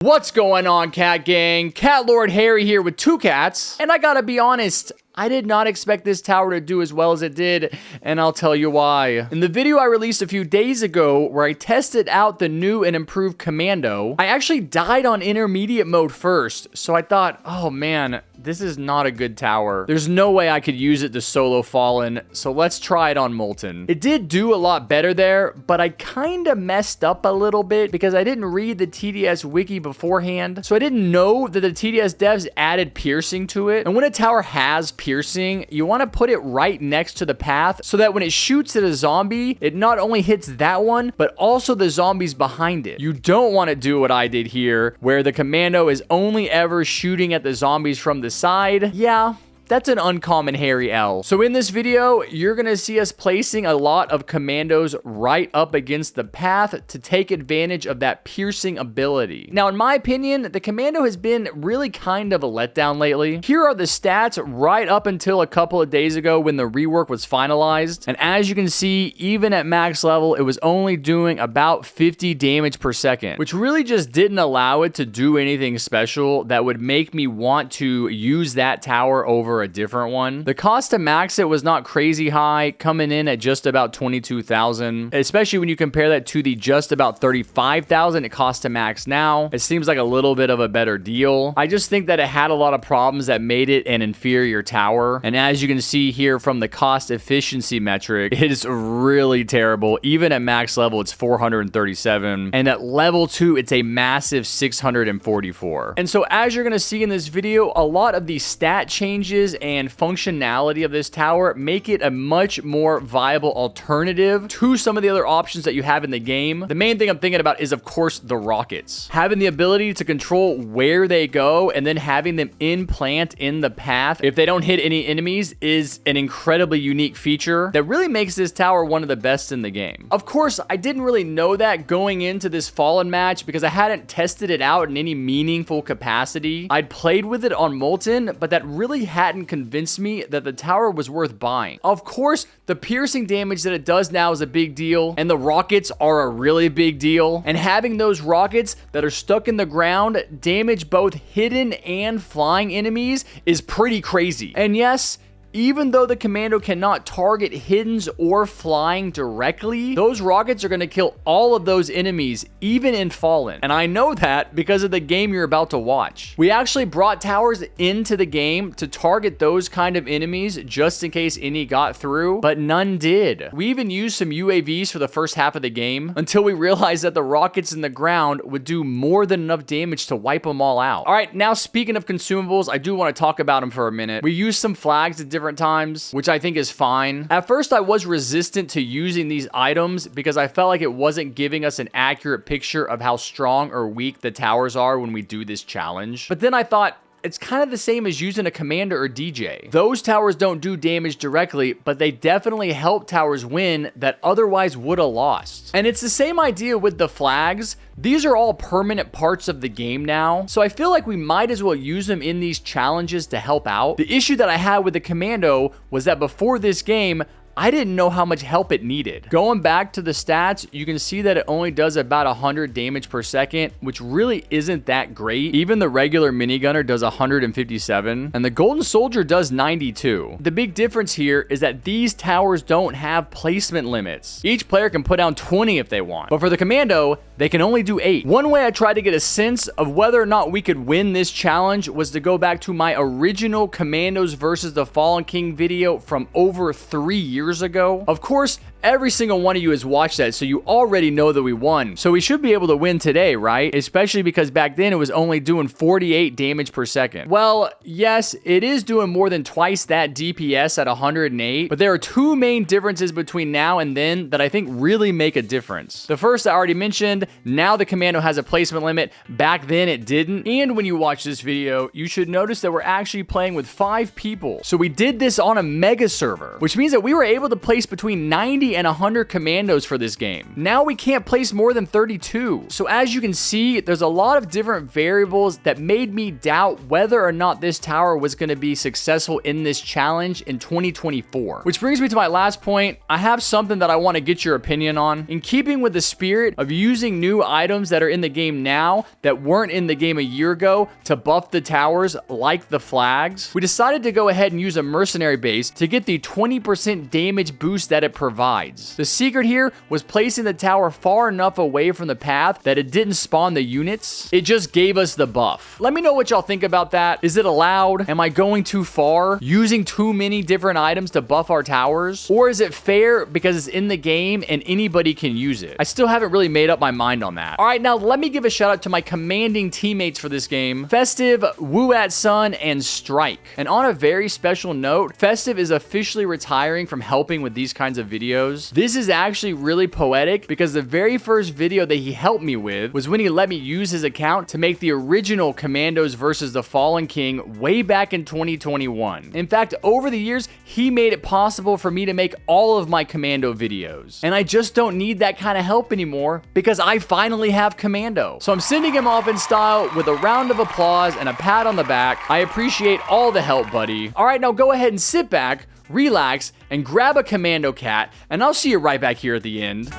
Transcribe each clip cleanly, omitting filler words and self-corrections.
What's going on, Cat Gang? Cat Lord Harry here with two cats. And I gotta be honest, I did not expect this tower to do as well as it did, and I'll tell you why. In the video I released a few days ago where I tested out the new and improved Commando, I actually died on intermediate mode first, so I thought, oh man, this is not a good tower. There's no way I could use it to solo Fallen, so let's try it on Molten. It did do a lot better there, but I kinda messed up a little bit because I didn't read the TDS wiki beforehand, so I didn't know that the TDS devs added piercing to it. And when a tower has piercing, you want to put it right next to the path so that when it shoots at a zombie, it not only hits that one, but also the zombies behind it. You don't want to do what I did here, where the Commando is only ever shooting at the zombies from the side. Yeah, that's an uncommon Harry L. So in this video, you're gonna see us placing a lot of Commandos right up against the path to take advantage of that piercing ability. Now, in my opinion, the Commando has been really kind of a letdown lately. Here are the stats right up until a couple of days ago when the rework was finalized. And as you can see, even at max level, it was only doing about 50 damage per second, which really just didn't allow it to do anything special that would make me want to use that tower over a different one. The cost to max it was not crazy high, coming in at just about 22,000, especially when you compare that to the just about 35,000 it costs to max now. It seems like a little bit of a better deal. I just think that it had a lot of problems that made it an inferior tower, and as you can see here from the cost efficiency metric, it is really terrible. Even at max level, it's 437, and at level 2, it's a massive 644. And so as you're gonna see in this video, a lot of the stat changes and functionality of this tower make it a much more viable alternative to some of the other options that you have in the game. The main thing I'm thinking about is, of course, the rockets. Having the ability to control where they go and then having them implant in the path if they don't hit any enemies is an incredibly unique feature that really makes this tower one of the best in the game. Of course, I didn't really know that going into this Fallen match because I hadn't tested it out in any meaningful capacity. I'd played with it on Molten, but that really hadn't convinced me that the tower was worth buying. Of course, the piercing damage that it does now is a big deal, and the rockets are a really big deal. And having those rockets that are stuck in the ground damage both hidden and flying enemies is pretty crazy. And yes, even though the Commando cannot target hiddens or flying directly, those rockets are going to kill all of those enemies, even in Fallen. And I know that because of the game you're about to watch. We actually brought towers into the game to target those kind of enemies just in case any got through, but none did. We even used some UAVs for the first half of the game until we realized that the rockets in the ground would do more than enough damage to wipe them all out. All right, now speaking of consumables, I do want to talk about them for a minute. We used some flags at different times, which I think is fine. At first, I was resistant to using these items because I felt like it wasn't giving us an accurate picture of how strong or weak the towers are when we do this challenge. But then I thought, it's kind of the same as using a Commander or DJ. Those towers don't do damage directly, but they definitely help towers win that otherwise would have lost. And it's the same idea with the flags. These are all permanent parts of the game now, so I feel like we might as well use them in these challenges to help out. The issue that I had with the Commando was that before this game, I didn't know how much help it needed. Going back to the stats, you can see that it only does about 100 damage per second, which really isn't that great. Even the regular minigunner does 157, and the Golden Soldier does 92. The big difference here is that these towers don't have placement limits. Each player can put down 20 if they want, but for the Commando, they can only do 8. One way I tried to get a sense of whether or not we could win this challenge was to go back to my original Commandos versus the Fallen King video from over 3 years ago. Of course, every single one of you has watched that, so you already know that we won. So we should be able to win today, right? Especially because back then it was only doing 48 damage per second. Well, yes, it is doing more than twice that DPS at 108, but there are two main differences between now and then that I think really make a difference. The first I already mentioned, now the Commando has a placement limit. Back then it didn't. And when you watch this video, you should notice that we're actually playing with 5 people. So we did this on a mega server, which means that we were able to place between 90 30 and 100 commandos for this game. Now we can't place more than 32. So as you can see, there's a lot of different variables that made me doubt whether or not this tower was going to be successful in this challenge in 2024. Which brings me to my last point. I have something that I want to get your opinion on. In keeping with the spirit of using new items that are in the game now that weren't in the game a year ago to buff the towers like the flags, we decided to go ahead and use a mercenary base to get the 20% damage boost that it provides. The secret here was placing the tower far enough away from the path that it didn't spawn the units. It just gave us the buff. Let me know what y'all think about that. Is it allowed? Am I going too far? Using too many different items to buff our towers? Or is it fair because it's in the game and anybody can use it? I still haven't really made up my mind on that. All right, now let me give a shout out to my commanding teammates for this game, Festive, Woo-At-Sun, and Strike. And on a very special note, Festive is officially retiring from helping with these kinds of videos. This is actually really poetic because the very first video that he helped me with was when he let me use his account to make the original Commandos versus the Fallen King way back in 2021. In fact, over the years, he made it possible for me to make all of my Commando videos. And I just don't need that kind of help anymore because I finally have Commando. So I'm sending him off in style with a round of applause and a pat on the back. I appreciate all the help, buddy. All right, now go ahead and sit back, relax, and grab a Commando cat, and I'll see you right back here at the end.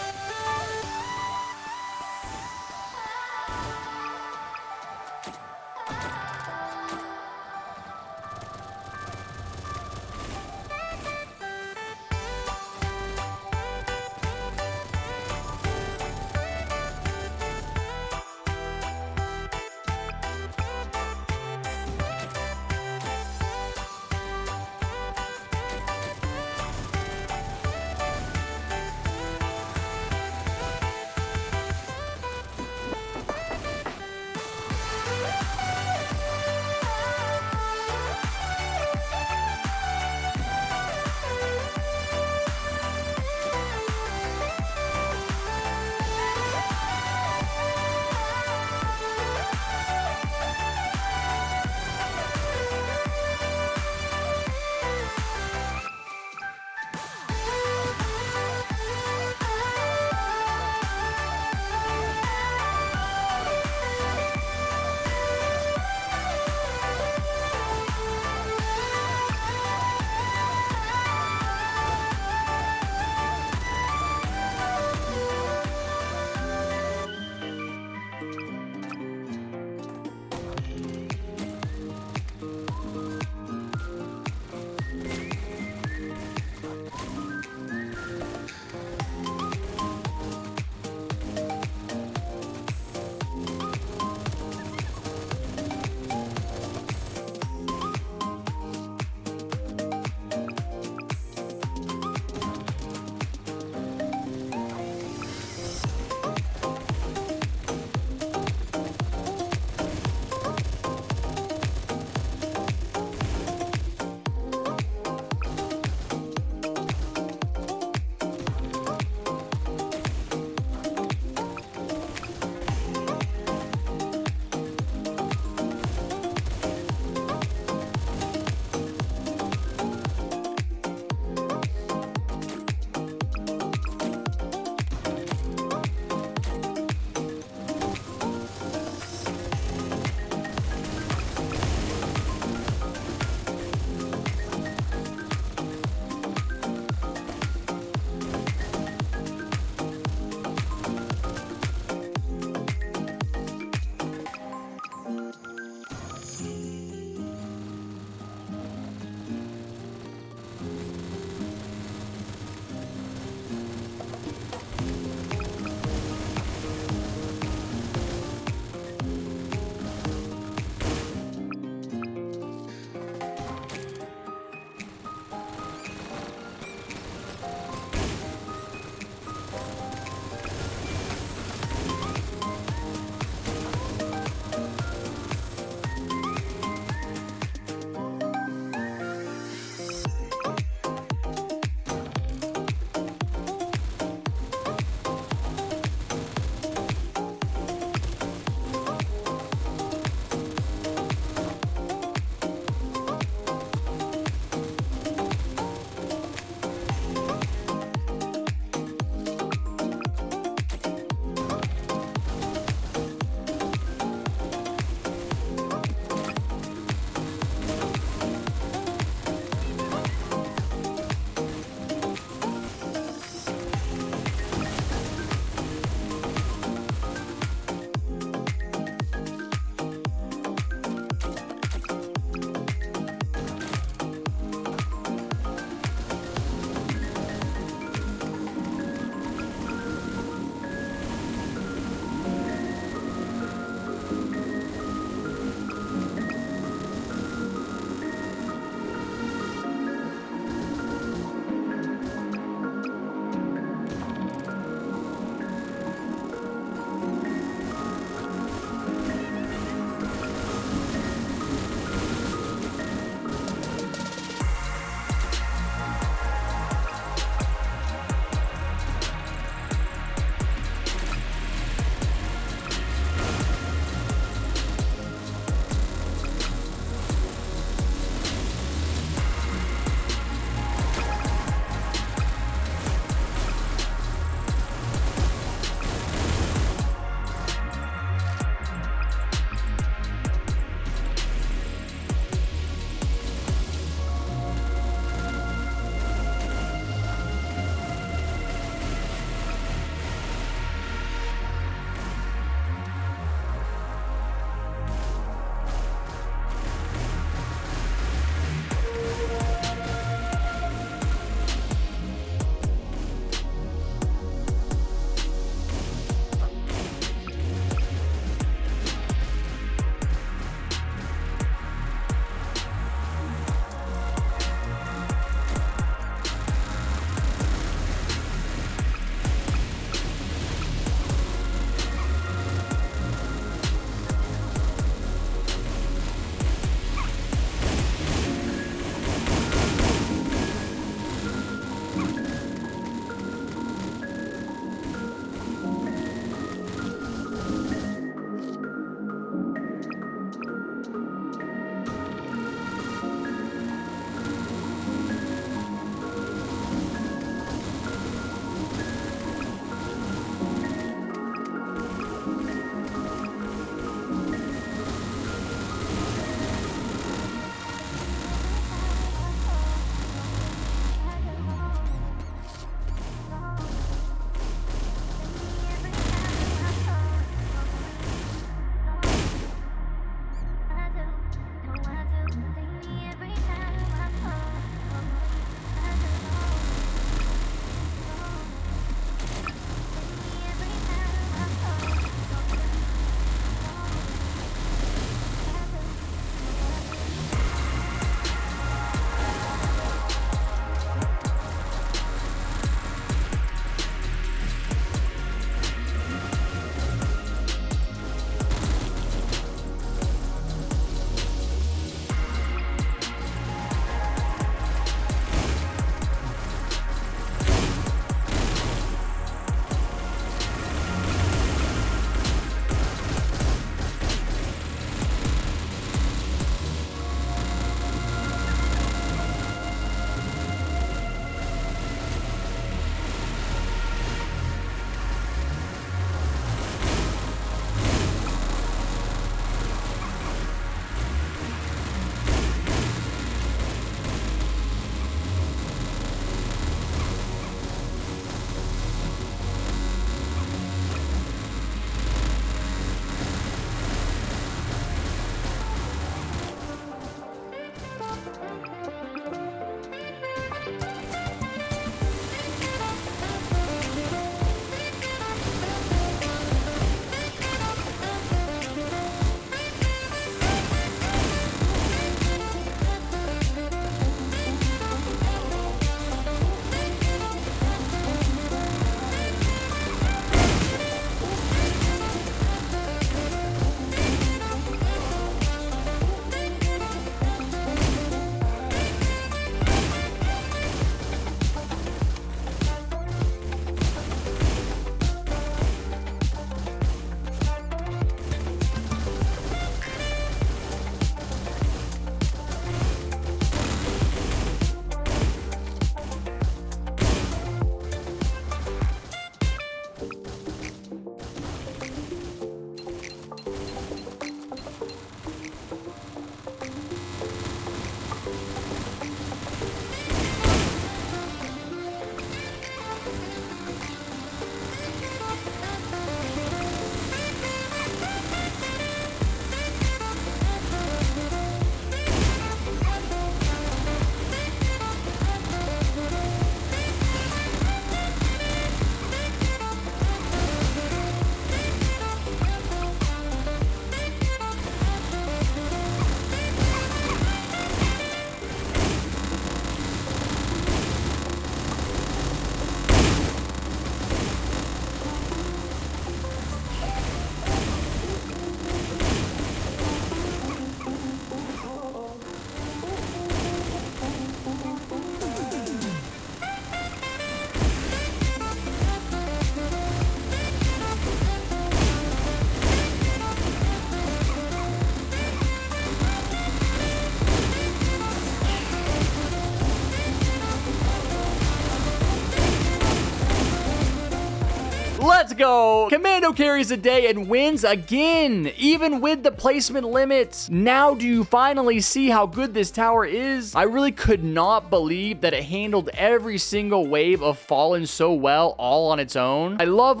go. Commando carries the day and wins again, even with the placement limits. Now do you finally see how good this tower is? I really could not believe that it handled every single wave of Fallen so well all on its own. I love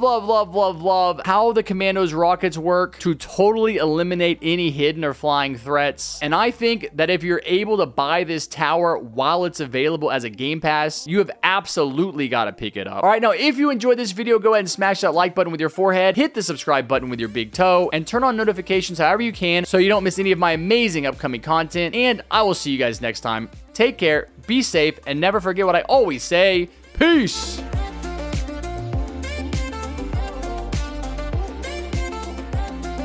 how the Commandos rockets work to totally eliminate any hidden or flying threats. And I think that if you're able to buy this tower while it's available as a game pass, you have absolutely got to pick it up. All right, now if you enjoyed this video, go ahead and smash that like button with your forehead, hit the subscribe button with your big toe, and turn on notifications however you can so you don't miss any of my amazing upcoming content. And I will see you guys next time. Take care, be safe, and never forget what I always say. Peace!